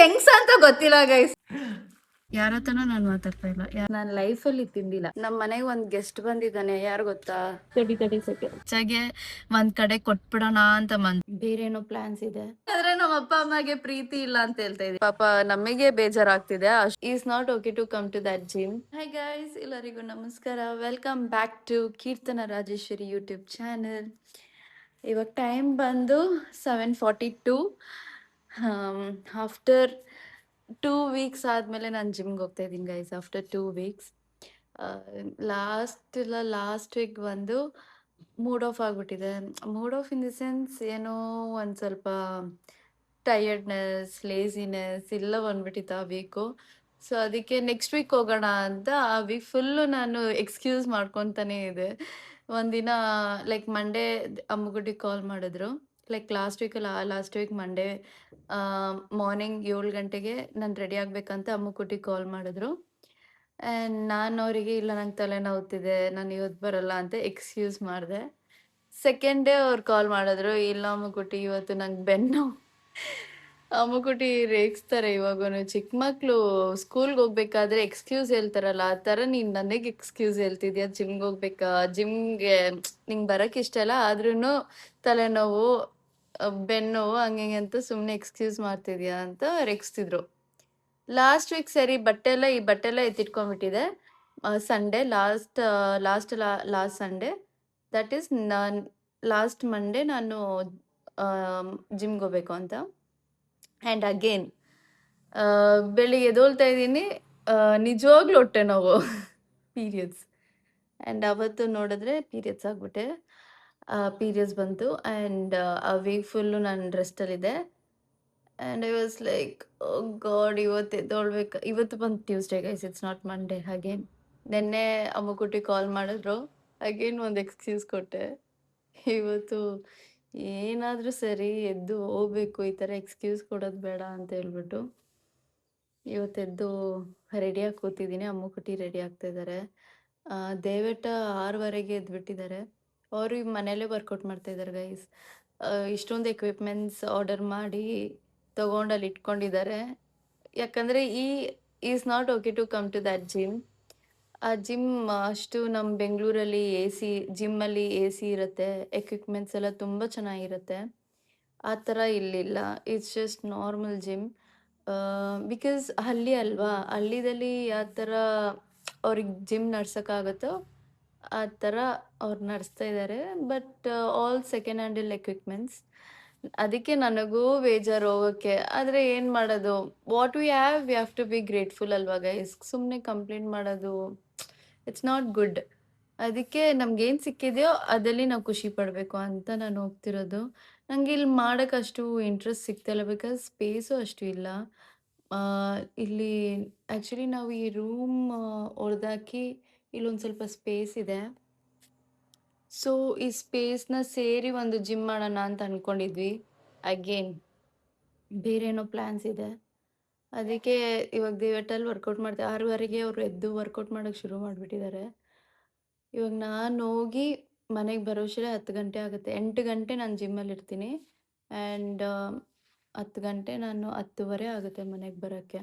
ಹೆಂಗ್ಸ ಅಂತ ಗೊತ್ತಿಲ್ಲ ಗೈಸ್. ಯಾರ ಹತ್ರನೂ ನಾನು ಮಾತಾಡ್ತಾ ಇಲ್ಲ. ನಾನು ಲೈಫಲ್ಲಿ ತಿಂದಿಲ್ಲ. ನಮ್ಮ ಮನೆಗೆ ಒಂದ್ ಗೆಸ್ಟ್ ಬಂದಿದ್ದಾನೆ. ಯಾರು ಗೊತ್ತಾ? 30 ಸೆಕೆಂಡ್ ಚಾಗೆ ಒಂದ್ ಕಡೆ ಕೊಟ್ಬಿಡೋಣ ಅಂತ ಬೇರೆ ಏನೋ ಪ್ಲಾನ್ಸ್ ಇದೆ. ಆದ್ರೆ ನಮ್ಮ ಅಪ್ಪ ಅಮ್ಮಗೆ ಪ್ರೀತಿ ಇಲ್ಲ ಅಂತ ಹೇಳ್ತಾ ಇದ್ದೆ. ಪಾಪ ನಮಗೆ ಬೇಜಾರಾಗ್ತಿದೆ. Is not okay to come to that gym. Hi guys, ಎಲ್ಲರಿಗೂ ನಮಸ್ಕಾರ. Welcome back to Keerthana Rajeshwari YouTube channel. ಇವಾಗ ಟೈಮ್ ಬಂದು 7:42. ಆಫ್ಟರ್ 2 ವೀಕ್ಸ್ ಆದಮೇಲೆ ನಾನು ಜಿಮ್ಗೆ ಹೋಗ್ತಾ ಇದ್ದೀನಿ guys. After 2 weeks. Last week ಬಂದು ಮೂಡ್ ಆಫ್ ಆಗಿಬಿಟ್ಟಿದೆ. Mood of in the sense ಏನೋ ಒಂದು ಸ್ವಲ್ಪ ಟಯರ್ಡ್ನೆಸ್, ಲೇಸಿನೆಸ್ ಎಲ್ಲ ಬಂದ್ಬಿಟ್ಟಿತ್ತು ಆ ವೀಕು. ಸೊ ಅದಕ್ಕೆ ನೆಕ್ಸ್ಟ್ ವೀಕ್ ಹೋಗೋಣ ಅಂತ ಆ ವೀಕ್ ಫುಲ್ಲು ನಾನು ಎಕ್ಸ್ಕ್ಯೂಸ್ ಮಾಡ್ಕೊತಾನೇ ಇದೆ. ಒಂದಿನ ಲೈಕ್ ಮಂಡೇ ಅಮ್ಮಗುಟ್ಟಿಗೆ ಕಾಲ್ ಮಾಡಿದ್ರು. Like last week Monday morning 7 ಗಂಟೆಗೆ ನಾನು ರೆಡಿ ಆಗಬೇಕಂತ ಅಮ್ಮುಕುಟ್ಟಿಗೆ ಕಾಲ್ ಮಾಡಿದ್ರು. ಆ್ಯಂಡ್ ನಾನು ಅವರಿಗೆ ಇಲ್ಲ ನಂಗೆ ತಲೆನೋವ್ತಿದೆ, ನಾನು ಇವತ್ತು ಬರಲ್ಲ ಅಂತ ಎಕ್ಸ್ಕ್ಯೂಸ್ ಮಾಡಿದೆ. ಸೆಕೆಂಡ್ ಡೇ ಅವ್ರು ಕಾಲ್ ಮಾಡಿದ್ರು, ಇಲ್ಲ ಅಮ್ಮುಕುಟ್ಟಿ ಇವತ್ತು ನಂಗೆ ಬೆನ್ನು. ಅಮ್ಮುಕುಟ್ಟಿ ರೇಗಿಸ್ತಾರೆ ಇವಾಗೂ. ಚಿಕ್ಕ ಮಕ್ಕಳು ಸ್ಕೂಲ್ಗೆ ಹೋಗ್ಬೇಕಾದ್ರೆ ಎಕ್ಸ್ಕ್ಯೂಸ್ ಹೇಳ್ತಾರಲ್ಲ, ಆ ಥರ ನೀನು ನನಗೆ ಎಕ್ಸ್ಕ್ಯೂಸ್ ಹೇಳ್ತಿದ್ಯಾ ಜಿಮ್ಗೆ ಹೋಗ್ಬೇಕಾ, ಜಿಮ್ಗೆ ನಿಂಗೆ ಬರೋಕ್ಕೆ ಇಷ್ಟ ಇಲ್ಲ ಆದ್ರೂ ತಲೆನೋವು, ಬೆನ್ನೋವು ಹಂಗೆ ಅಂತ ಸುಮ್ಮನೆ ಎಕ್ಸ್ಕ್ಯೂಸ್ ಮಾಡ್ತಿದ್ಯಾ ಅಂತ ರೇಗಿಸ್ತಿದ್ರು. ಲಾಸ್ಟ್ ವೀಕ್ ಸರಿ ಈ ಬಟ್ಟೆ ಎಲ್ಲ ಎತ್ತಿಟ್ಕೊಂಡ್ಬಿಟ್ಟಿದೆ. Sunday last Sunday, that is last Monday ನಾನು ಜಿಮ್ಗೆ ಹೋಗ್ಬೇಕು ಅಂತ. ಆ್ಯಂಡ್ ಅಗೇನ್ ಬೆಳಿಗ್ಗೆ ಎದ್ದೋಳ್ತಾ ಇದ್ದೀನಿ, ನಿಜವಾಗ್ಲೂ ಹೊಟ್ಟೆ ನೋವು, ಪೀರಿಯಡ್ಸ್. ಆ್ಯಂಡ್ ಅವತ್ತು ನೋಡಿದ್ರೆ ಪೀರಿಯಡ್ಸ್ ಆಗಿಬಿಟ್ಟೆ. ಪೀರಿಯಡ್ಸ್ ಬಂತು. ಆ್ಯಂಡ್ ಆ ವೀಕ್ ಫುಲ್ಲು ನಾನು ರೆಸ್ಟಲ್ಲಿದ್ದೆ. And I was like, oh God, ಇವತ್ತು ಎದ್ದೊಳ್ಬೇಕು. ಇವತ್ತು ಬಂದು Tuesday guys, it's not Monday. Again ನೆನ್ನೆ ಅಮ್ಮುಕುಟ್ಟಿ ಕಾಲ್ ಮಾಡಿದ್ರು, ಅಗೇನ್ ಒಂದು ಎಕ್ಸ್ಕ್ಯೂಸ್ ಕೊಟ್ಟೆ. ಇವತ್ತು ಏನಾದರೂ ಸರಿ ಎದ್ದು ಹೋಗ್ಬೇಕು, ಈ ಥರ ಎಕ್ಸ್ಕ್ಯೂಸ್ ಕೊಡೋದು ಬೇಡ ಅಂತ ಹೇಳ್ಬಿಟ್ಟು ಇವತ್ತೆದ್ದು ರೆಡಿಯಾಗಿ ಕೂತಿದ್ದೀನಿ. ಅಮ್ಮುಕುಟ್ಟಿ ರೆಡಿ ಆಗ್ತಾಯಿದ್ದಾರೆ. ದಯವಿಟ್ಟು 6:15 ಎದ್ಬಿಟ್ಟಿದ್ದಾರೆ. ಅವರು ಈಗ ಮನೇಲೇ ವರ್ಕೌಟ್ ಮಾಡ್ತಾಯಿದ್ದಾರೆ ಗೈಸ್. ಇಷ್ಟೊಂದು ಎಕ್ವಿಪ್ಮೆಂಟ್ಸ್ ಆರ್ಡರ್ ಮಾಡಿ ತೊಗೊಂಡು ಅಲ್ಲಿ ಇಟ್ಕೊಂಡಿದ್ದಾರೆ. ಯಾಕಂದರೆ is not okay to come to that gym. ಆ ಜಿಮ್ ಅಷ್ಟು ನಮ್ಮ ಬೆಂಗಳೂರಲ್ಲಿ ಜಿಮ್ಮಲ್ಲಿ ಎ ಸಿ ಇರುತ್ತೆ, ಎಕ್ವಿಪ್ಮೆಂಟ್ಸ್ ಎಲ್ಲ ತುಂಬ ಚೆನ್ನಾಗಿರುತ್ತೆ. ಆ ಥರ ಇಲ್ಲಿಲ್ಲ. It's just normal gym. Because ಹಳ್ಳಿ ಅಲ್ವಾ, ಹಳ್ಳಿದಲ್ಲಿ ಯಾವ ಥರ ಅವ್ರಿಗೆ ಜಿಮ್ ನಡ್ಸೋಕ್ಕಾಗುತ್ತೋ ಆ ಥರ ಅವ್ರು ನಡೆಸ್ತಾ ಇದ್ದಾರೆ. But all second handle equipments. ಅದಕ್ಕೆ ನನಗೂ ಬೇಜಾರು ಹೋಗೋಕ್ಕೆ. ಆದರೆ ಏನು ಮಾಡೋದು, what we have to be grateful ಅಲ್ವಾ ಗೈಸ್. ಸುಮ್ಮನೆ ಕಂಪ್ಲೇಂಟ್ ಮಾಡೋದು ಇಟ್ಸ್ ನಾಟ್ ಗುಡ್. ಅದಕ್ಕೆ ನಮ್ಗೇನು ಸಿಕ್ಕಿದೆಯೋ ಅದಲ್ಲಿ ನಾವು ಖುಷಿ ಪಡಬೇಕು ಅಂತ ನಾನು ಹೋಗ್ತಿರೋದು. ನನಗೆ ಇಲ್ಲಿ ಮಾಡೋಕ್ಕೆ ಅಷ್ಟು ಇಂಟ್ರೆಸ್ಟ್ ಸಿಗ್ತಾಯಿಲ್ಲ, ಬಿಕಾಸ್ ಸ್ಪೇಸು ಅಷ್ಟು ಇಲ್ಲ. ಇಲ್ಲಿ ಆ್ಯಕ್ಚುಲಿ ನಾವು ಈ ರೂಮ್ ಹೊಡೆದಾಕಿ ಇಲ್ಲೊಂದು ಸ್ವಲ್ಪ ಸ್ಪೇಸ್ ಇದೆ. ಸೊ ಈ ಸ್ಪೇಸ್ನ ಸೇರಿ ಒಂದು ಜಿಮ್ ಮಾಡೋಣ ಅಂತ ಅಂದ್ಕೊಂಡಿದ್ವಿ. ಅಗೇನ್ ಬೇರೆ ಏನೋ ಪ್ಲ್ಯಾನ್ಸ್ ಇದೆ. ಅದಕ್ಕೆ ಇವಾಗ ದೇವಟ್ಟಲ್ಲಿ ವರ್ಕೌಟ್ ಮಾಡ್ತೀವಿ. 6:15ಗೆ ಅವರು ಎದ್ದು ವರ್ಕೌಟ್ ಮಾಡೋಕ್ಕೆ ಶುರು ಮಾಡಿಬಿಟ್ಟಿದ್ದಾರೆ. ಇವಾಗ ನಾನು ಹೋಗಿ ಮನೆಗೆ ಬರೋಷ್ಟರಲ್ಲಿ 10 ಗಂಟೆ ಆಗುತ್ತೆ. 8 ಗಂಟೆ ನಾನು ಜಿಮ್ಮಲ್ಲಿ ಇರ್ತೀನಿ. ಆ್ಯಂಡ್ 10 ಗಂಟೆ, ನಾನು 10:30 ಆಗುತ್ತೆ ಮನೆಗೆ ಬರೋಕ್ಕೆ.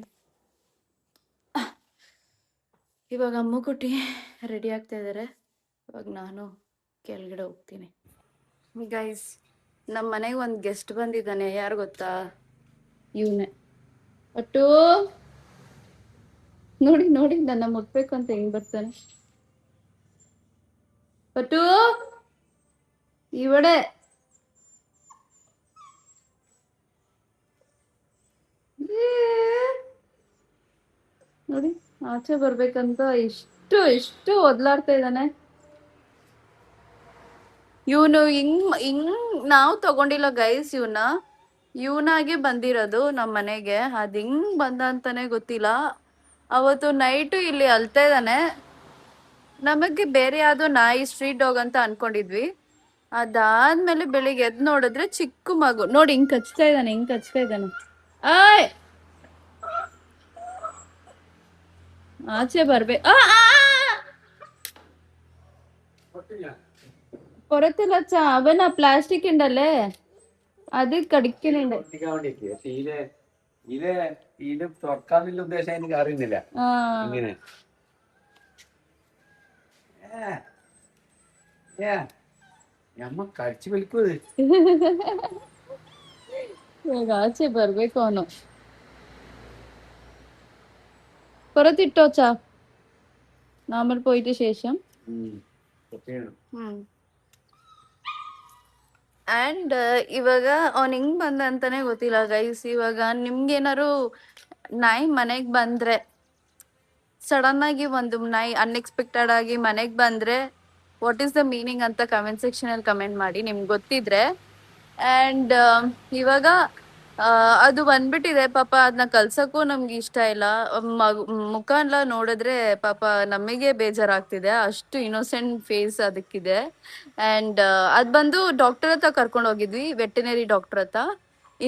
ಇವಾಗ ಅಮ್ಮುಕುಟ್ಟಿ ರೆಡಿ ಆಗ್ತಾ ಇದ್ದಾರೆ. ಇವಾಗ ನಾನು ಕೆಳಗಡೆ ಹೋಗ್ತೀನಿ. ಗೈಸ್, ನಮ್ಮ ಮನೆಗೆ ಒಂದು ಗೆಸ್ಟ್ ಬಂದಿದ್ದಾನೆ. ಯಾರು ಗೊತ್ತಾ? ಇವನೇ. ಒಟ್ಟು ನೋಡಿ ನೋಡಿ ನನ್ನ ಮುಟ್ಬೇಕು ಅಂತ ಹೆಂಗ್ ಬರ್ತಾನೆ. ಒಟ್ಟು ಇವಡೆ ನೋಡಿ ಆಚೆ ಬರ್ಬೇಕಂತ ಎಷ್ಟು ಒದ್ಲಾಡ್ತಾ ಇದ್ದಾನೆ. ಇವನು ಹಿಂಗ್ ನಾವು ತಗೊಂಡಿಲ್ಲ ಗೈಸ್. ಇವನಾಗೆ ಬಂದಿರೋದು ನಮ್ಮ ಮನೆಗೆ. ಅದು ಹಿಂಗ್ ಬಂದ ಅಂತಾನೆ ಗೊತ್ತಿಲ್ಲ. ಅವತ್ತು ನೈಟು ಇಲ್ಲಿ ಅಳ್ತಾ ಇದ್ದಾನೆ. ನಮಗೆ ಬೇರೆ ಯಾವುದೋ ನಾಯಿ, ಸ್ಟ್ರೀಟ್ ಡಾಗ್ ಅಂತ ಅನ್ಕೊಂಡಿದ್ವಿ. ಅದಾದ್ಮೇಲೆ ಬೆಳಿಗ್ಗೆ ಎದ್ದು ನೋಡಿದ್ರೆ ಚಿಕ್ಕ ಮಗು. ನೋಡಿ ಹಿಂಗ್ ಕಚ್ತಾ ಇದ್ದಾನೆ. ಆಯ್, ಆಚೆ ಬರ್ಬೇಕು. പുറത്തില്ല അവൻ ആ പ്ലാസ്റ്റിക് ഉണ്ടല്ലേ അത് കടിക്കണുണ്ട്. ഇത് ഇത് തുറക്കാന്നുള്ള ഉദ്ദേശം എനിക്ക് അറിയുന്നില്ല. ഇങ്ങനെ ഞമ്മ കടിച്ചു വലിക്കുന്നത്. ಇವಾಗ ಆಚೆ ಬರ್ಬೇಕು ಅವನು. പുറത്തിട്ടോച്ചാ നമ്മൾ പോയിട്ട് ശേഷം. ಆ್ಯಂಡ್ ಇವಾಗ ಅವ್ನು ಹೆಂಗ್ ಬಂದ ಅಂತಾನೆ ಗೊತ್ತಿಲ್ಲ ಗೈಸ್. ಇವಾಗ ನಿಮ್ಗೇನಾರು ನಾಯಿ ಮನೆಗೆ ಬಂದ್ರೆ, ಸಡನ್ ಆಗಿ ಒಂದು ನಾಯಿ ಅನ್ಎಕ್ಸ್ಪೆಕ್ಟೆಡ್ ಆಗಿ ಮನೆಗೆ ಬಂದ್ರೆ ವಾಟ್ ಈಸ್ ದ ಮೀನಿಂಗ್ ಅಂತ ಕಮೆಂಟ್ ಸೆಕ್ಷನ್ ಅಲ್ಲಿ ಕಮೆಂಟ್ ಮಾಡಿ ನಿಮ್ಗೆ ಗೊತ್ತಿದ್ರೆ. ಆ್ಯಂಡ್ ಇವಾಗ ಅದು ಬಂದ್ಬಿಟ್ಟಿದೆ ಪಾಪ. ಅದನ್ನ ಕಲ್ಸಕ್ಕೂ ನಮ್ಗೆ ಇಷ್ಟ ಇಲ್ಲ. ಮುಖ ಎಲ್ಲ ನೋಡಿದ್ರೆ ಪಾಪ ನಮಗೆ ಬೇಜಾರಾಗ್ತಿದೆ, ಅಷ್ಟು ಇನ್ನೋಸೆಂಟ್ ಫೇಸ್ ಅದಕ್ಕಿದೆ. ಆ್ಯಂಡ್ ಅದು ಬಂದು ಡಾಕ್ಟರ್ ಹತ್ರ ಕರ್ಕೊಂಡು ಹೋಗಿದ್ವಿ, ವೆಟೆನರಿ ಡಾಕ್ಟರ್ ಹತ್ರ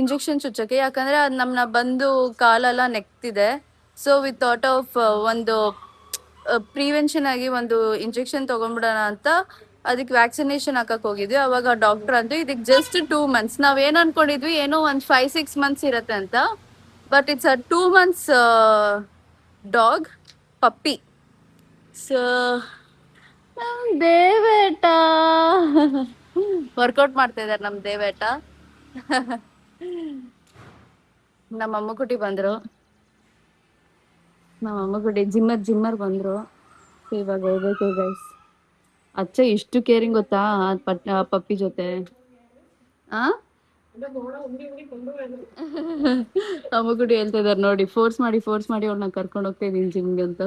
ಇಂಜೆಕ್ಷನ್ ಚುಚ್ಚಕ್ಕೆ. ಯಾಕಂದ್ರೆ ಅದು ನಮ್ಮನ್ನ ಬಂದು ಕಾಲೆಲ್ಲ ನೆಕ್ತಿದೆ. ಸೊ ವಿ ಥಾಟ್ ಆಫ್ ಒಂದು ಪ್ರಿವೆನ್ಷನ್ ಆಗಿ ಒಂದು ಇಂಜೆಕ್ಷನ್ ತಗೊಂಡ್ಬಿಡೋಣ ಅಂತ ಅದಕ್ಕೆ ವ್ಯಾಕ್ಸಿನೇಷನ್ ಹಾಕಕ್ ಹೋಗಿದ್ವಿ. ಅವಾಗ ಡಾಕ್ಟರ್ ಅಂತೂ ಇದಕ್ಕೆ ಜಸ್ಟ್ 2 months. ನಾವೇನ್ ಅನ್ಕೊಂಡಿದ್ವಿ ಏನೋ ಒಂದು 5-6 months ಇರತ್ತೆ ಅಂತ, but it's a 2 months dog puppy. So ದೇವೇಟ ವರ್ಕೌಟ್ ಮಾಡ್ತಾ ಇದಾರೆ ನಮ್ ದೇವೇಟ. ನಮ್ಮ ಅಮ್ಮ ಕುಟಿ ಬಂದ್ರು, ನಮ್ಮ ಅಮ್ಮ ಕುಟಿ ಜಿಮ್ಮರ್ ಬಂದ್ರು. ಇವಾಗ ಹೋಗ್ಬೇಕು ಗೈಸ್. ಅಚ್ಚ ಎಷ್ಟು ಕೇರಿಂಗ್ ಗೊತ್ತಾ ಆ ಪಪ್ಪಿ ಜೊತೆ. ಆ ಅಮ್ಮಗುಡಿ ಹೇಳ್ತಾ ಇದಾರೆ ನೋಡಿ, ಫೋರ್ಸ್ ಮಾಡಿ ಅವ್ಳನ್ನ ಕರ್ಕೊಂಡು ಹೋಗ್ತಾ ಇದೀನಿ ಜಿಮ್ಗೆ ಅಂತ.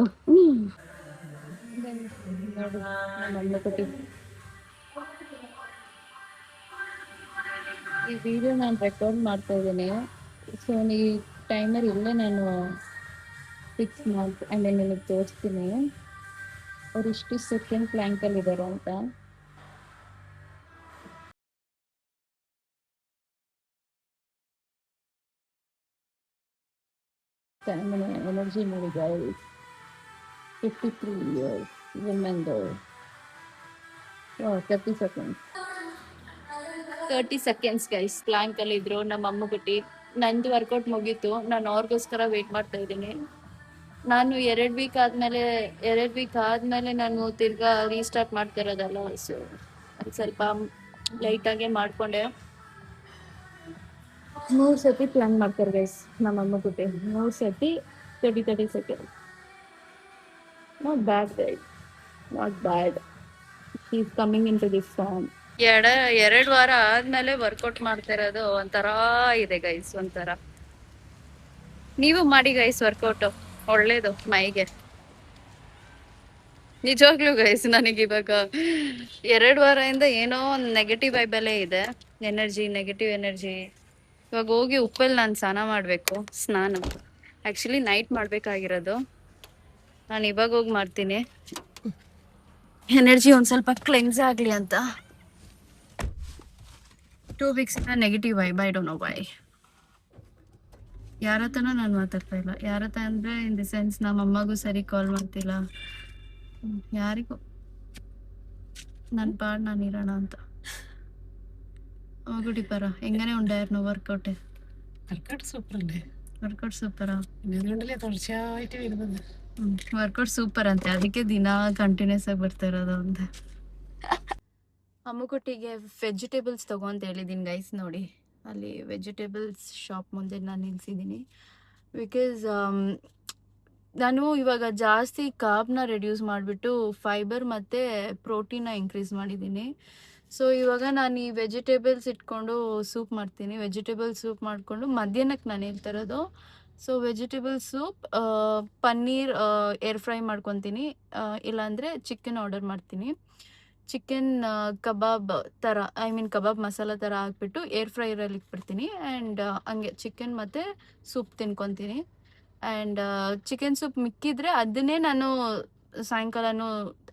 ಈ ವಿಡಿಯೋ ನಾನು ರೆಕಾರ್ಡ್ ಮಾಡ್ತಾ ಇದ್ದೀನಿ. ಸೊ ಈ ಟೈಮರ್ ಇಲ್ಲೇ ನಾನು ಫಿಕ್ಸ್ ಮಾಡಿ ಆಮೇಲೆ ನಿಮಗೆ ತೋರಿಸ್ತೀನಿ ಅವ್ರು ಇಷ್ಟು ಸೆಕೆಂಡ್ ಪ್ಲ್ಯಾಂಕಲ್ಲಿ ಇದ್ದಾರೆ ಅಂತ. ಎನರ್ಜಿ ನೋಡಿ guys, 53 years remember. 30 seconds guys plank ಅಲ್ಲಿ ಇದ್ರು ನಮ್ಮ ಅಮ್ಮ ಬಿಟ್ಟು. ನಂದು ವರ್ಕೌಟ್ ಮುಗೀತು, ನಾನು ಅವ್ರಿಗೋಸ್ಕರ ವೇಟ್ ಮಾಡ್ತಾ ಇದ್ದೀನಿ. ನಾನು 2 ವೀಕ್ ಆದ್ಮೇಲೆ ನಾನು ತಿರ್ಗಾ ರೀಸ್ಟಾರ್ಟ್ ಮಾಡ್ತಾ ಇರೋದಲ್ಲ. ಸೊ ಸ್ವಲ್ಪ ಲೈಟಾಗೆ ಮಾಡ್ಕೊಂಡೆ. 3 ಸತಿ ಪ್ಲಾನ್ ಮಾಡ್ತಾರೆ ಗೈಸ್ ನಮ್ಮ ಅಮ್ಮ ಬಿಟ್ಟು. 3 ಸತಿ 30 seconds. Not bad guys, not bad. She is coming in to this form. 2 ವಾರ ಆದ್ಮೇಲೆ ವರ್ಕೌಟ್ ಮಾಡ್ತಾ ಇರೋದು ಒಂಥರ ಇದೆ ಗೈಸ್, ಒಂಥರ. ನೀವು ಮಾಡಿ ಗೈಸ್ ವರ್ಕೌಟ್, ಒಳ್ಳೇದು ಮೈಗೆ. ನಿಜವಾಗ್ಲೂ ಗೈಸ್ ನನಗಿವಾಗ 2 ವಾರದಿಂದ ಏನೋ ಒಂದು ನೆಗೆಟಿವ್ ವೈಬಲ್ಲೇ ಇದೆ, ನೆಗೆಟಿವ್ ಎನರ್ಜಿ. ಇವಾಗ ಹೋಗಿ ಉಪ್ಪಲ್ಲಿ ನಾನು ಸ್ನಾನ ಆ್ಯಕ್ಚುಲಿ ನೈಟ್ ಮಾಡಬೇಕಾಗಿರೋದು. ನಾನು ಇವಾಗ ಹೋಗಿ ಮಾಡ್ತೀನಿ, ಎನರ್ಜಿ ಒಂದು ಸ್ವಲ್ಪ ಕ್ಲೆನ್ಸ್ ಆಗಲಿ ಅಂತ. 2 weeks negative vibe, I don't know why. ಯಾರ ಹತ್ರನೂ ನಾನು ಮಾತಾಡ್ತಾ ಇಲ್ಲ. ಯಾರ ಹತ್ರ ಅಂದರೆ ಇನ್ ದಿ ಸೆನ್ಸ್ ನಮ್ಮ ಅಮ್ಮಗೂ ಸರಿ ಕಾಲ್ ಮಾಡ್ತಿಲ್ಲ, ಯಾರಿಗೂ. ನನ್ನ ಪಾಡ್ ನಾನು ಇರೋಣ ಅಂತ. గుడి పరా എങ്ങനെ ഉണ്ടായിരുന്നു വർക്കൗട്ട്? വർക്കൗട്ട് സൂപ്പറാ. തുടർച്ചയായിട്ട് വരുന്നത് ವರ್ಕೌಟ್ ಸೂಪರ್ ಅಂತೆ, ಅದಕ್ಕೆ ದಿನ ಕಂಟಿನ್ಯೂಸ್ ಆಗಿ ಬರ್ತಾ ಇರೋದು ಅಂತ. ಅಮ್ಮುಗುಟ್ಟಿಗೆ ವೆಜಿಟೇಬಲ್ಸ್ ತಗೊಂತ ಹೇಳಿದ್ದೀನಿ ಗೈಸ್. ನೋಡಿ ಅಲ್ಲಿ ವೆಜಿಟೇಬಲ್ಸ್ ಶಾಪ್ ಮುಂದೆ ನಾನು ನಿಲ್ಸಿದ್ದೀನಿ. ಬಿಕಾಸ್ ನಾನು ಇವಾಗ ಜಾಸ್ತಿ ಕಾರ್ಬ್ನ ರೆಡ್ಯೂಸ್ ಮಾಡಿಬಿಟ್ಟು ಫೈಬರ್ ಮತ್ತು ಪ್ರೋಟೀನ್ನ ಇನ್ಕ್ರೀಸ್ ಮಾಡಿದ್ದೀನಿ. ಸೊ ಇವಾಗ ನಾನು ಈ ವೆಜಿಟೇಬಲ್ಸ್ ಇಟ್ಕೊಂಡು ಸೂಪ್ ಮಾಡ್ತೀನಿ. ವೆಜಿಟೇಬಲ್ ಸೂಪ್ ಮಾಡಿಕೊಂಡು ಮಧ್ಯಾಹ್ನಕ್ಕೆ ನಾನು ಹೇಳ್ತಾ ಇರೋದು. So vegetable soup, paneer air fry ಮಾಡ್ಕೊತೀನಿ, ಇಲ್ಲಾಂದರೆ ಚಿಕನ್ ಆರ್ಡರ್ ಮಾಡ್ತೀನಿ. ಚಿಕನ್ ಕಬಾಬ್ ಥರ, ಐ ಮೀನ್ ಕಬಾಬ್ ಮಸಾಲ ಥರ ಹಾಕ್ಬಿಟ್ಟು ಏರ್ ಫ್ರೈರಲ್ಲಿ ಇಟ್ಬಿಡ್ತೀನಿ. ಆ್ಯಂಡ್ ಹಂಗೆ ಚಿಕನ್ ಮತ್ತು ಸೂಪ್ ತಿನ್ಕೊತೀನಿ. ಆ್ಯಂಡ್ ಚಿಕನ್ ಸೂಪ್ ಮಿಕ್ಕಿದ್ರೆ ಅದನ್ನೇ ನಾನು ಸಾಯಂಕಾಲನೂ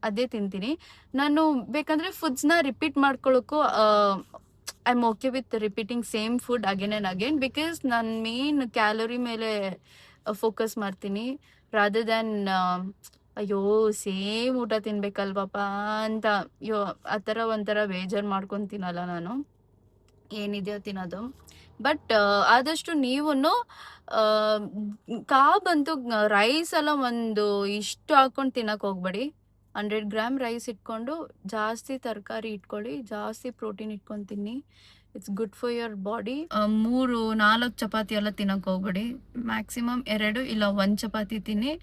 ಅದೇ ತಿಂತೀನಿ. ನಾನು ಬೇಕಂದರೆ ಫುಡ್ಸ್ನ ರಿಪೀಟ್ ಮಾಡ್ಕೊಳ್ಳೋಕ್ಕೂ I am okay with repeating same food again and again. Because ನಾನು ಮೇನ್ ಕ್ಯಾಲೋರಿ ಮೇಲೆ ಫೋಕಸ್ ಮಾಡ್ತೀನಿ, ರಾದರ್ ದ್ಯಾನ್ ಅಯ್ಯೋ ಸೇಮ್ ಊಟ ತಿನ್ಬೇಕಲ್ವಪ್ಪ ಅಂತ ಆ ಥರ ಒಂಥರ ಬೇಜಾರು ಮಾಡ್ಕೊತೀನಲ್ಲ ನಾನು. ಏನಿದೆಯೋ ತಿನ್ನೋದು. ಬಟ್ ಆದಷ್ಟು ನೀವು ಕಾಬಂತೂ ರೈಸ್ ಎಲ್ಲ ಒಂದು ಇಷ್ಟು ಹಾಕೊಂಡು ತಿನ್ನಕ್ಕೆ ಹೋಗ್ಬೇಡಿ. 100 ಗ್ರಾಮ್ ರೈಸ್ ಇಟ್ಕೊಂಡು ಜಾಸ್ತಿ ತರಕಾರಿ ಇಟ್ಕೊಳ್ಳಿ, ಜಾಸ್ತಿ ಪ್ರೋಟೀನ್ ಇಟ್ಕೊಂಡು ತಿನ್ನಿ. It's good for your body. 3-4 chapati ಎಲ್ಲ ತಿನ್ನಕ್ಕೆ ಹೋಗ್ಬೇಡಿ. ಮ್ಯಾಕ್ಸಿಮಮ್ 2 ಇಲ್ಲ 1 ಚಪಾತಿ ತಿನ್ನಿ.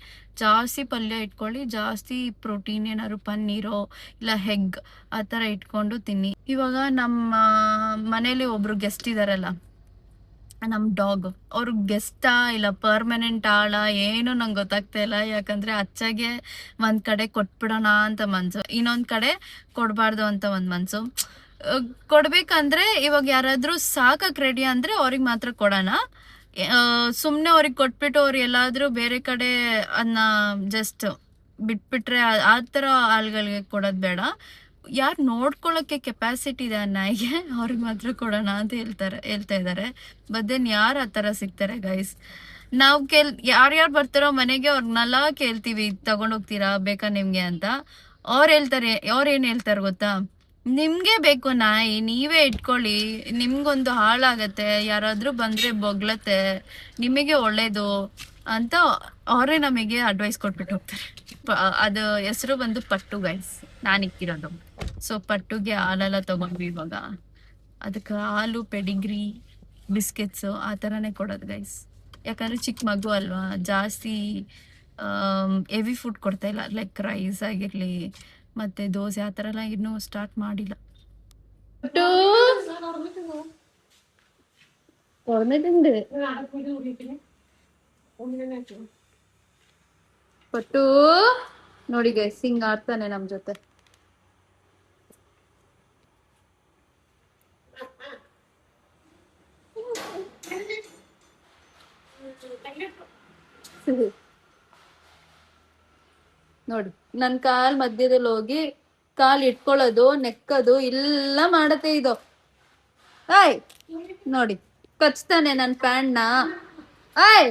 ಜಾಸ್ತಿ ಪಲ್ಯ ಇಟ್ಕೊಳ್ಳಿ, ಜಾಸ್ತಿ ಪ್ರೋಟೀನ್ ಏನಾದ್ರು ಪನ್ನೀರೋ ಇಲ್ಲ ಹೆಗ್ ಆ ಥರ ಇಟ್ಕೊಂಡು ತಿನ್ನಿ. ಇವಾಗ ನಮ್ಮ ಮನೇಲಿ ಒಬ್ರು ಗೆಸ್ಟ್ ಇದಾರಲ್ಲ, ನಮ್ಮ ಡಾಗ್, ಅವ್ರು ಗೆಸ್ಟಾ ಇಲ್ಲ ಪರ್ಮನೆಂಟ್ ಆಳ ಏನು ನಂಗೆ ಗೊತ್ತಾಗ್ತಾ ಇಲ್ಲ. ಯಾಕಂದ್ರೆ ಅಚ್ಚಾಗೆ ಒಂದ್ ಕಡೆ ಕೊಟ್ಬಿಡೋಣ ಅಂತ ಮನ್ಸು, ಇನ್ನೊಂದ್ ಕಡೆ ಕೊಡಬಾರ್ದು ಅಂತ ಒಂದ್ ಮನ್ಸು. ಕೊಡ್ಬೇಕಂದ್ರೆ ಇವಾಗ ಯಾರಾದ್ರೂ ಸಾಕಕ್ ರೆಡಿ ಅಂದ್ರೆ ಅವ್ರಿಗೆ ಮಾತ್ರ ಕೊಡೋಣ. ಸುಮ್ಮನೆ ಅವ್ರಿಗೆ ಕೊಟ್ಬಿಟ್ಟು ಅವ್ರು ಎಲ್ಲಾದ್ರೂ ಬೇರೆ ಕಡೆ ಅದನ್ನ ಜಸ್ಟ್ ಬಿಟ್ಬಿಟ್ರೆ ಆ ಥರ ಆಳ್ಗಳಿಗೆ ಕೊಡೋದು ಬೇಡ. ಯಾರು ನೋಡ್ಕೊಳ್ಳೋಕ್ಕೆ ಕೆಪಾಸಿಟಿ ಇದೆ ಆ ನಾಯಿಗೆ ಅವ್ರಿಗೆ ಮಾತ್ರ ಕೊಡೋಣ ಅಂತ ಹೇಳ್ತಾ ಇದ್ದಾರೆ. ಬಟ್ ಯಾರು ಆ ಥರ ಸಿಗ್ತಾರೆ ಗೈಸ್? ನಾವು ಯಾರ್ಯಾರು ಬರ್ತಾರೋ ಮನೆಗೆ ಅವ್ರನ್ನೆಲ್ಲ ಕೇಳ್ತೀವಿ, ತಗೊಂಡೋಗ್ತೀರಾ ಬೇಕಾ ನಿಮ್ಗೆ ಅಂತ. ಅವ್ರೇನು ಹೇಳ್ತಾರೆ ಗೊತ್ತಾ, ನಿಮ್ಗೆ ಬೇಕು ನಾಯಿ, ನೀವೇ ಇಟ್ಕೊಳ್ಳಿ, ನಿಮ್ಗೊಂದು ಹಾಳಾಗತ್ತೆ, ಯಾರಾದ್ರೂ ಬಂದ್ರೆ ಬೊಗ್ಲತ್ತೆ, ನಿಮಗೆ ಒಳ್ಳೇದು ಅಂತ ಅವರೇ ನಮಗೆ ಅಡ್ವೈಸ್ ಕೊಟ್ಬಿಟ್ಟು ಹೋಗ್ತಾರೆ. ಅದು ಹೆಸರು ಬಂದು ಪಟ್ಟು ಗೈಸ್, ನಾನು ಇಕ್ಕಿರೋದು. ಸೊ ಪಟ್ಟುಗೆ ಹಾಲೆಲ್ಲ ತಗೊಂಡ್ವಿ ಇವಾಗ. ಅದಕ್ಕೆ ಹಾಲು, ಪೆಡಿಗ್ರಿ, ಬಿಸ್ಕೆಟ್ಸು ಆ ಥರನೇ ಕೊಡೋದು ಗೈಸ್. ಯಾಕಂದರೆ ಚಿಕ್ಕ ಮಗು ಅಲ್ವಾ, ಜಾಸ್ತಿ ಹೆವಿ ಫುಡ್ ಕೊಡ್ತಾ ಇಲ್ಲ. ಲೈಕ್ ರೈಸ್ ಆಗಿರಲಿ ಮತ್ತು ದೋಸೆ ಆ ಥರ ಎಲ್ಲ ಇನ್ನೂ ಸ್ಟಾರ್ಟ್ ಮಾಡಿಲ್ಲ. ಪಟ್ಟು ನೋಡಿ ಗೈಸ್, ಹಿಂಗ್ ಆಡ್ತಾನೆ ನಮ್ ಜೊತೆ. ನೋಡಿ ನನ್ ಕಾಲ್ ಮಧ್ಯದಲ್ಲಿ ಹೋಗಿ ಕಾಲ್ ಇಟ್ಕೊಳ್ಳೋದು, ನೆಕ್ಕದು ಇಲ್ಲ ಮಾಡತ್ತೆ ಇದು. ಆಯ್ ನೋಡಿ ಕಚ್ತಾನೆ ನನ್ ಪ್ಯಾಂಟ್ನ. ಆಯ್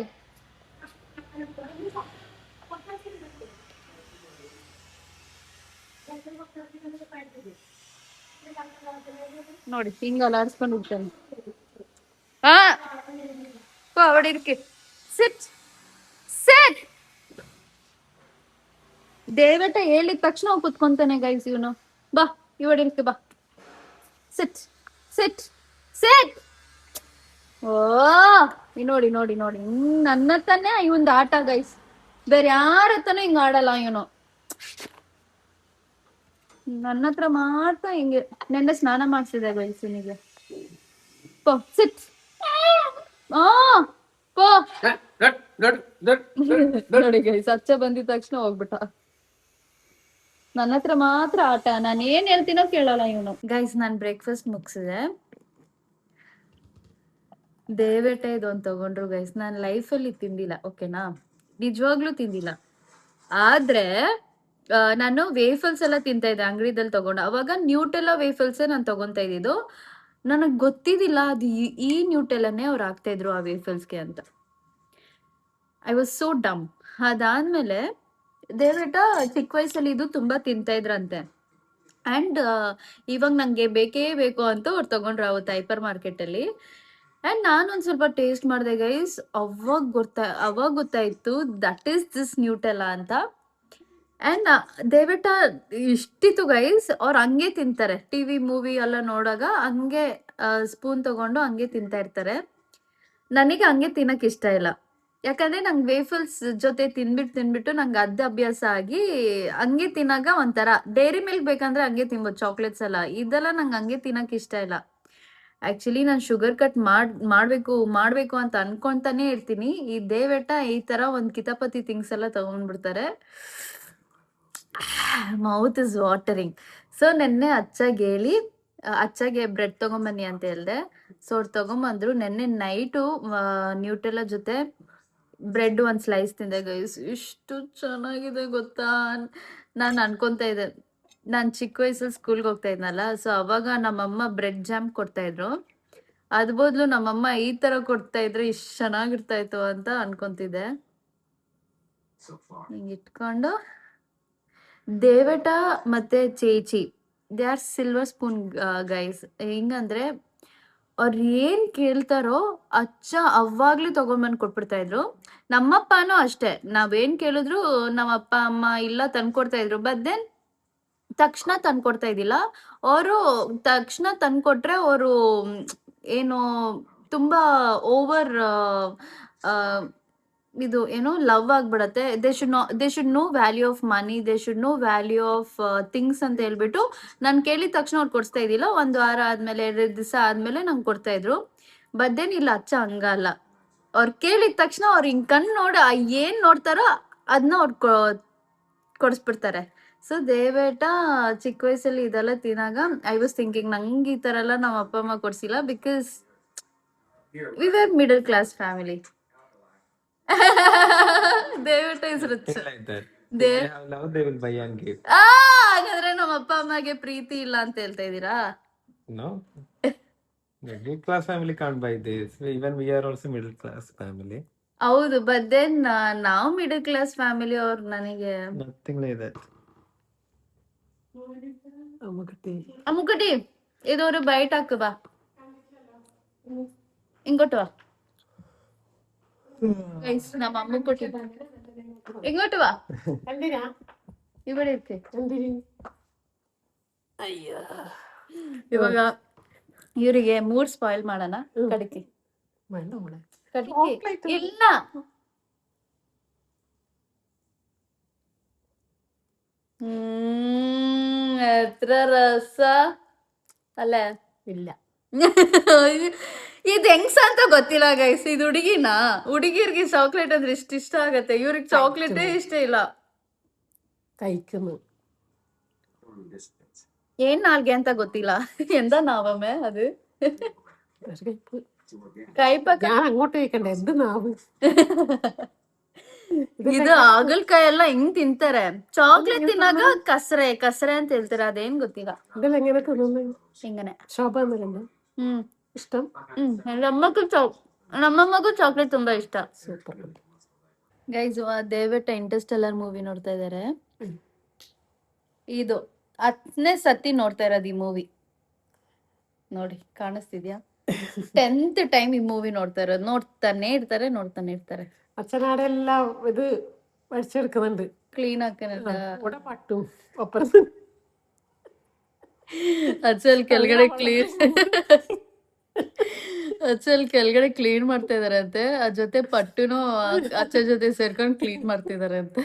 ನೋಡಿ ಹಿಂಗ ಅಲಾಡ್ಸ್ಕೊಂಡು ಹೋಗ್ತಾನೆ. അവിടെ ഇരിക്ക്. ಸಿಟ್ ಸಿಟ್. ದೇವಟ ಹೇಳಿದ ತಕ್ಷಣ ಕುತ್ಕೊಂತಾನೆ ಗೈಸ್ ಇವನು. ಬಾ ಇವಡೆ ಇರ್ಕೆ, ಬಾ ಸಿಟ್ ಸಿಟ್ ಸಿಟ್. ಓ ನೋಡಿ ನೋಡಿ ನೋಡಿ, ನನ್ನ ಹತ್ರನೇ ಇವಂದು ಆಟ ಗೈಸ್, ಬೇರೆ ಯಾರ ಹತ್ರನೂ ಹಿಂಗ ಆಡಲ್ಲ ಇವನು. ನನ್ನ ಹತ್ರ ಮಾತ್ರ ಹಿಂಗೆ. ನೆನ್ನೆ ಸ್ನಾನ ಮಾಡ್ಸಿದೆ ಗೈಸ್ ಇವನಿಗೆ. ಪೋ ಸಿಟ್. ನೋಡಿ ಗೈಸ್, ಅಚ್ಚ ಬಂದಿದ ತಕ್ಷಣ ಹೋಗ್ಬಿಟ್ಟ. ನನ್ನ ಹತ್ರ ಮಾತ್ರ ಆಟ, ನಾನು ಏನ್ ಹೇಳ್ತೀನೋ ಕೇಳಲ್ಲ ಇವನು. ಗೈಸ್ ನಾನ್ ಬ್ರೇಕ್ಫಾಸ್ಟ್ ಮುಗಿಸಿದೆ. ದೇವೇಟೆ ಇದೊಂದು ತಗೊಂಡ್ರು ಗೈಸ್. ನಾನು ಲೈಫಲ್ಲಿ ತಿಂದಿಲ್ಲ, ಓಕೆನಾ, ನಿಜವಾಗ್ಲೂ ತಿಂದಿಲ್ಲ. ಆದ್ರೆ ನಾನು ವೇಫಲ್ಸ್ ಎಲ್ಲ ತಿಂತಾ ಇದ್ದೆ ಅಂಗಡಿದಲ್ಲಿ ತಗೊಂಡು. ಅವಾಗ ನ್ಯೂಟೆಲ್ಲ ವೇಫಲ್ಸೇ ನಾನು ತಗೊಂತಾ ಇದ್ದಿದ್ದು. ನನಗೆ ಗೊತ್ತಿದ್ದಿಲ್ಲ ಅದು ಈ ನ್ಯೂಟೆಲ್ಲನೇ ಅವ್ರು ಹಾಕ್ತಾ ಇದ್ರು ಆ ವೇಫಲ್ಸ್ಗೆ ಅಂತ. ಐ ವಾಸ್ ಸೋ ಡಮ್. ಅದಾದ್ಮೇಲೆ ದೇವೇಟ ಚಿಕ್ಕ ವಯಸ್ಸಲ್ಲಿ ಇದು ತುಂಬಾ ತಿಂತಾ ಇದ್ರಂತೆ. ಅಂಡ್ ಇವಾಗ ನಂಗೆ ಬೇಕೇ ಬೇಕು ಅಂತ ಅವ್ರು ತಗೊಂಡ್ರು ಅವತ್ತು ಹೈಪರ್ ಮಾರ್ಕೆಟ್ ಅಲ್ಲಿ. ಅಂಡ್ ನಾನೊಂದ್ ಸ್ವಲ್ಪ ಟೇಸ್ಟ್ ಮಾಡಿದೆ ಗೈಸ್. ಅವಾಗ ಗೊತ್ತಾಯ್ತು ದಟ್ ಈಸ್ ದಿಸ್ ನ್ಯೂಟೆಲ್ಲ ಅಂತ. ಅಂಡ್ ದೇವೇಟ ಇಷ್ಟಿತ್ತು ಗೈಸ್, ಅವ್ರು ಹಂಗೆ ತಿಂತಾರೆ. ಟಿವಿ ಮೂವಿ ಎಲ್ಲ ನೋಡಾಗ ಹಂಗೆ ಸ್ಪೂನ್ ತಗೊಂಡು ಹಂಗೆ ತಿಂತಾ ಇರ್ತಾರೆ. ನನಗೆ ಹಂಗೆ ತಿನ್ನಕ್ ಇಷ್ಟ ಇಲ್ಲ. ಯಾಕಂದ್ರೆ ನಂಗೆ ವೇಫಲ್ಸ್ ಜೊತೆ ತಿನ್ಬಿಟ್ಟು ನಂಗೆ ಅದ ಅಭ್ಯಾಸ ಆಗಿ ಹಂಗೆ ತಿನ್ನಾಗ ಒಂಥರ. ಡೈರಿ ಮಿಲ್ಕ್ ಬೇಕಂದ್ರೆ ಹಂಗೆ ತಿನ್ಬೋದು, ಚಾಕ್ಲೇಟ್ಸ್ ಎಲ್ಲ. ಇದೆಲ್ಲ ನಂಗೆ ಹಂಗೆ ತಿನ್ನಕ್ ಇಷ್ಟ ಇಲ್ಲ. ಆಕ್ಚುಲಿ ನಾನು ಶುಗರ್ ಕಟ್ ಮಾಡ್ಬೇಕು ಅಂತ ಅನ್ಕೊಂತಾನೆ ಇರ್ತೀನಿ. ಈ ದೇವೇಟ ಈ ತರ ಒಂದ್ ಕಿತಾಪತಿ ಥಿಂಗ್ಸ್ ಎಲ್ಲ ತಗೊಂಡ್ಬಿಡ್ತಾರೆ. Mouth is watering. ಸೊ ನೆನ್ನೆ ಅಚ್ಚಾಗೆ ಬ್ರೆಡ್ ತಗೊಂಬನ್ನಿ ಅಂತ ಹೇಳ್ದೆ. ಸೊ ಅವ್ರು ತಗೊಂಬಂದ್ರು. ನೆನ್ನೆ ನೈಟು ನ್ಯೂಟೆಲ್ಲ ಜೊತೆ ಬ್ರೆಡ್ ಒಂದು ಸ್ಲೈಸ್ ತಿಂದೆ ಗೈಸ್. ಇಷ್ಟು ಚೆನ್ನಾಗಿದೆ ಗೊತ್ತಾ. ನಾನು ಅನ್ಕೊಂತ ಇದ್ದೆ, ನಾನು ಚಿಕ್ಕ ವಯಸ್ಸಲ್ಲಿ ಸ್ಕೂಲ್ಗೆ ಹೋಗ್ತಾ ಇದ್ನಲ್ಲ, ಸೊ ಅವಾಗ ನಮ್ಮಮ್ಮ ಬ್ರೆಡ್ ಜಾಮ್ ಕೊಡ್ತಾ ಇದ್ರು. ಅದ್ ಬದಲು ನಮ್ಮಮ್ಮ ಈ ತರ ಕೊಡ್ತಾ ಇದ್ರೆ ಇಷ್ಟು ಚೆನ್ನಾಗಿರ್ತಾ ಇತ್ತು ಅಂತ ಅನ್ಕೊಂತಿದ್ದೆ. ಹಿಂಗೆ ಇಟ್ಕೊಂಡು ದೇವೇಟ ಮತ್ತೆ ಚೇಚಿ, they are silver spoon guys. ಹಿಂಗಂದ್ರೆ ಅವ್ರು ಏನ್ ಕೇಳ್ತಾರೋ ಅಚ್ಚ ಅವಾಗ್ಲೇ ತಗೊಂಬಂದ್ ಕೊಟ್ಬಿಡ್ತಾ ಇದ್ರು. ನಮ್ಮಪ್ಪನೂ ಅಷ್ಟೇ, ನಾವೇನ್ ಕೇಳಿದ್ರು ನಮ್ಮ ಅಪ್ಪ ಅಮ್ಮ ಇಲ್ಲ ತಂದ್ಕೊಡ್ತಾ ಇದ್ರು. ಬಟ್ ದೆನ್ ತಕ್ಷಣ ತಂದ್ಕೊಡ್ತಾ ಇದ್ದಿಲ್ಲ. ಅವರು ತಕ್ಷಣ ತಂದ್ಕೊಟ್ರೆ ಅವರು ಏನು ತುಂಬಾ ಓವರ್ ಇದು ಏನು ಲವ್ ಆಗ್ಬಿಡತ್ತೆ. They should know value of money, they should know value of things ಅಂತ ಹೇಳ್ಬಿಟ್ಟು ನಾನು ಕೇಳಿದ ತಕ್ಷಣ ಅವ್ರು ಕೊಡಿಸ್ತಾ ಇದ್ದಿಲ್ಲ. 1 ವಾರ ಆದ್ಮೇಲೆ 2 ದಿವಸ ಆದ್ಮೇಲೆ ನಂಗೆ ಕೊಡ್ತಾ ಇದ್ರು. ಬಟ್ ದೆನ್ ಇಲ್ಲ ಅಚ್ಚ ಹಂಗಲ್ಲ. ಅವ್ರು ಕೇಳಿದ ತಕ್ಷಣ ಅವ್ರು ಹಿಂಗ್ ಕಣ್ ನೋಡ ಏನ್ ನೋಡ್ತಾರೋ ಅದನ್ನ ಅವ್ರು ಕೊಡಿಸ್ಬಿಡ್ತಾರೆ. ಸೊ ದೇವೇಟ ಚಿಕ್ಕ ವಯಸ್ಸಲ್ಲಿ ಇದೆಲ್ಲ ತಿನ್ನಾಗ ಐ ವಾಸ್ ಥಿಂಕಿಂಗ್ ನಂಗೆ ಈ ತರ ಎಲ್ಲ ನಮ್ಮ ಅಪ್ಪ ಅಮ್ಮ ಕೊಡ್ಸಿಲ್ಲ, because we were middle class family. ದೇವೇಟ is rich. like that. They They have love, they will buy and give. ಹಾಗಾದ್ರೆ ನಮ್ಮ ಅಪ್ಪ ಅಮ್ಮಗೆ ಪ್ರೀತಿ ಇಲ್ಲ ಅಂತ ಹೇಳ್ತಾ ಇದೀರಾ? No, middle class family can't buy this. Even we are also middle class family. ಹೌದು, ಬಟ್ ದೆನ್ ನಾವು ಮಿಡಲ್ ಕ್ಲಾಸ್ ಫ್ಯಾಮಿಲಿ ಅವ್ರು ನನಗೆ Nothing like that. ಅಮ್ಮಗಟ್ಟಿ ಇದೊರು ಬೈಟ್ ಹಾಕು ಬಾ, ಹಿಂಗೊಟ್ಟು ಬಾ ಗೈಸ್. ನಮ್ಮ ಅಮ್ಮ ಕೊಟ್ಟಿದ್ದ ಹಿಂಗೊಟ್ಟು ಬಾ, ಕಂಡಿರಾ ಇವಡೆ ಇರ್ತಿ. ಕಂದಿರಿ ಇವಾಗ ಇವರಿಗೆ ಮೂಡ್ ಸ್ಪಾಯಿಲ್ ಮಾಡೋಣ. ಕಡಿಕೆ ಬೇಡ ಅವಳೆ ಕಡಿಕೆ ಇಲ್ಲ, ಹತ್ರ ರಸ ಅಲ್ಲ ಇಲ್ಲ. ಇದು ಹೆಂಗ್ಸ ಅಂತ ಗೊತ್ತಿಲ್ಲ ಗೈಸ್. ಇದು ಹುಡುಗಿನ, ಹುಡುಗಿರ್ಗೆ ಚಾಕ್ಲೇಟ್ ಅಂದ್ರೆ ಇಷ್ಟ ಆಗತ್ತೆ, ಇವ್ರಿಗೆ ಚಾಕ್ಲೇಟೇ ಇಷ್ಟ ಇಲ್ಲ. കഴിക്കുന്നു ಏನ್ ನಾಲ್ಗೆ ಅಂತ ಗೊತ್ತಿಲ್ಲ. ಎಂದ ನಾವಮ್ಮೆ ಅದು പക്ഷെ കഴിപ്പ് ಕೈಪಕ್ಕ. ഞാൻ അങ്ങോട്ട് കഴിക്കണ്ടേ എന്ത് നാവ് ಇದು ಹಾಗಲ್ಕಾಯಿ ಎಲ್ಲ ಹಿಂಗ್ ತಿಂತಾರೆ. ಚಾಕ್ಲೇಟ್ ತಿನ್ನಾಗ ಕಸರೆ ಕಸರೆ ಅಂತ ಹೇಳ್ತಾರೆ, ಅದೇನ್ ಗೊತ್ತಿಲ್ಲ. ഇതെല്ലാം എങ്ങനെ തിന്നുന്നു ಹಿಂಗನೆ. ശോഭ എന്നല്ലേ ಹ್ಮ್ ഇഷ്ടം? ನಮ್ಮಮ್ಮಗೂ ಚಾಕ್ಲೇಟ್ ತುಂಬಾ ಇಷ್ಟ. സൂപ്പർ. ಗೈಸ್ ದಯವಿಟ್ಟು ಇಂಟರ್ಸ್ಟೆಲ್ಲರ್ ಮೂವಿ ನೋಡ್ತಾ ಇದಾರೆ. ಇದು 10ನೇ ಸತಿ ನೋಡ್ತಾ ಇರೋದು ಈ ಮೂವಿ. ನೋಡಿ ಕಾಣಿಸ್ತಿದ್ಯಾ? 10th ಟೈಮ್ ಈ ಮೂವಿ ನೋಡ್ತಾ ಇರೋದು. ನೋಡ್ತಾನೆ ಇರ್ತಾರೆ. അച്ഛനാടെല്ലാം ഇത് പഠിച്ചെടുക്കുന്നുണ്ട്. ಕ್ಲೀನ್ ಹಾಕನ ഇവിടെ പട്ടും ഒപ്പരം ಅಚ್ಚಲ್ ಕೆಳಗಡೆ ಕ್ಲೀನ್ ಮಾಡ್ತಾ ಇದಾರೆ ಅಂತೆ. ಅದ್ ಜೊತೆ ಪಟ್ಟುನು ಅಚ್ಚ ಜೊತೆ ಸೇರ್ಕೊಂಡು ಕ್ಲೀನ್ ಮಾಡ್ತಿದಾರೆ ಅಂತೆ.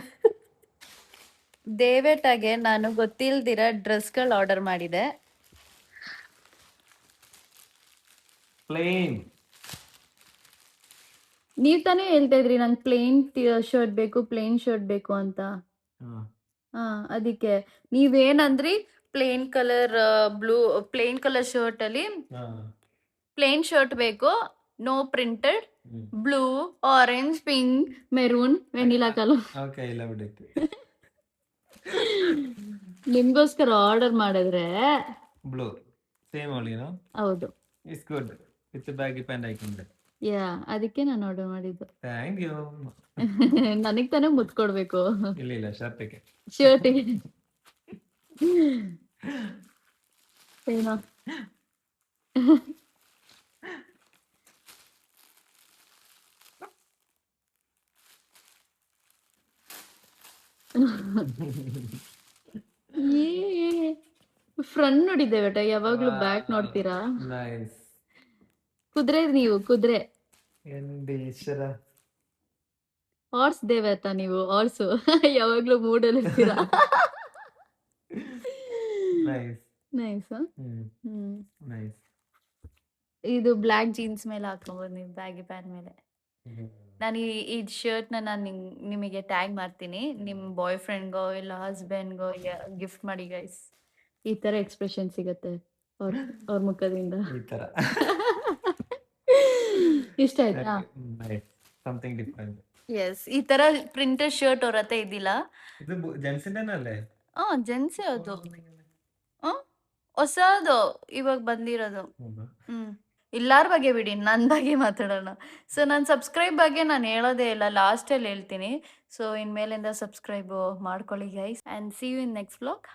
ದೇವೇಟಾಗೆ ನಾನು ಗೊತ್ತಿಲ್ದಿರ ಡ್ರೆಸ್ಗಳು ಆರ್ಡರ್ ಮಾಡಿದೆ. Plain. ನೀವ್ ತಾನೇ ಹೇಳ್ತಾ ಇದ್ರಿ ನಂಗೆ ಪ್ಲೇನ್ ಶರ್ಟ್ ಬೇಕು ಅಂತ. ಅದಕ್ಕೆ ನೀವೇನಂದ್ರಿ, ಪ್ಲೇನ್ ಕಲರ್ ಶರ್ಟ್ ಅಲ್ಲಿ ಪ್ಲೇನ್ ಶರ್ಟ್ ಬೇಕು, no printed, blue, orange, pink, maroon, vanilla colour. Okay, I loved it. ನಿಮ್ಗೋಸ್ಕರ ಆರ್ಡರ್ ಮಾಡಿದ್ರೆ Blue. Same only, no? ಹೌದು. It's good. With the baggy pant I can wear. ಯಾ, ಅದಕ್ಕೆ ನಾನು order ಮಾಡಿದ್ದು. Thank you. ನನಗ್ ತಾನೇ ಮುತ್ತು ಕೊಡ್ಬೇಕು ಇಲ್ಲ ಶರ್ಟಿಗೆ. ಶರ್ಟಿಗೆ. ಏನೋ ಫ್ರಂಟ್ ನೋಡಿದ್ದೆ ಬೇಟ, ಯಾವಾಗ್ಲೂ ಬ್ಯಾಕ್ ನೋಡ್ತೀರಾ. Nice. ಕುದುರೆ ಎಂದೀಶ್ವರ. ಹಾರ್ಸ್ ದೇವತ ನೀವು, ಹಾರ್ಸು. ಯಾವಾಗ್ಲೂ ಮೂಡಲ್ಲಿ ಇರ್ತೀರಾ. Nice. ನೈಸ್. Nice. ಇದು ಬ್ಲ್ಯಾಕ್ ಜೀನ್ಸ್ ಮೇಲೆ ಹಾಕೊಂಬೋದು ನೀವು, ಬ್ಯಾಗಿ ಪ್ಯಾಂಟ್ ಮೇಲೆ. ನಾನು ಈ ಶರ್ಟ್ನ ನಾನು ನಿಮಗೆ ಟ್ಯಾಗ್ ಮಾಡ್ತೀನಿ. ನಿಮ್ಮ ಬಾಯ್ ಫ್ರೆಂಡ್ಗೋ ಇಲ್ಲ ಹಸ್ಬೆಂಡ್ಗೋ ಗಿಫ್ಟ್ ಮಾಡಿ ಗೈಸ್. ಈ ತರ ಎಕ್ಸ್ಪ್ರೆಷನ್ ಸಿಗತ್ತೆ ಅವ್ರ ಮುಖದಿಂದ. ಈ ತರ. ಇಷ್ಟ ಆಯ್ತಾ? Nice. Something different. ಎಸ್, ಈ ತರ ಪ್ರಿಂಟೆಡ್ ಶರ್ಟ್ ಅವ್ರ ಹತ್ರ ಇದ್ದಿಲ್ಲ. ಇದು ಜೆಂಟ್ಸಿಂದನಲ್ಲೇ? ಜೆಂಟ್ಸೇ ಅದು. ಹೊಸದು ಇವಾಗ ಬಂದಿರೋದು. ಎಲ್ಲಾರ ಬಗ್ಗೆ ಬಿಡಿ, ನನ್ನ ಬಗ್ಗೆ ಮಾತಾಡೋಣ. ಸೊ ನನ್ನ ಸಬ್ಸ್ಕ್ರೈಬ್ ಬಗ್ಗೆ ನಾನು ಹೇಳೋದೇ ಇಲ್ಲ, ಲಾಸ್ಟಲ್ಲಿ ಹೇಳ್ತೀನಿ. ಸೊ ಇನ್ಮೇಲಿಂದ ಸಬ್ಸ್ಕ್ರೈಬ್ ಮಾಡ್ಕೊಳ್ಳಿ guys, and see you in next vlog.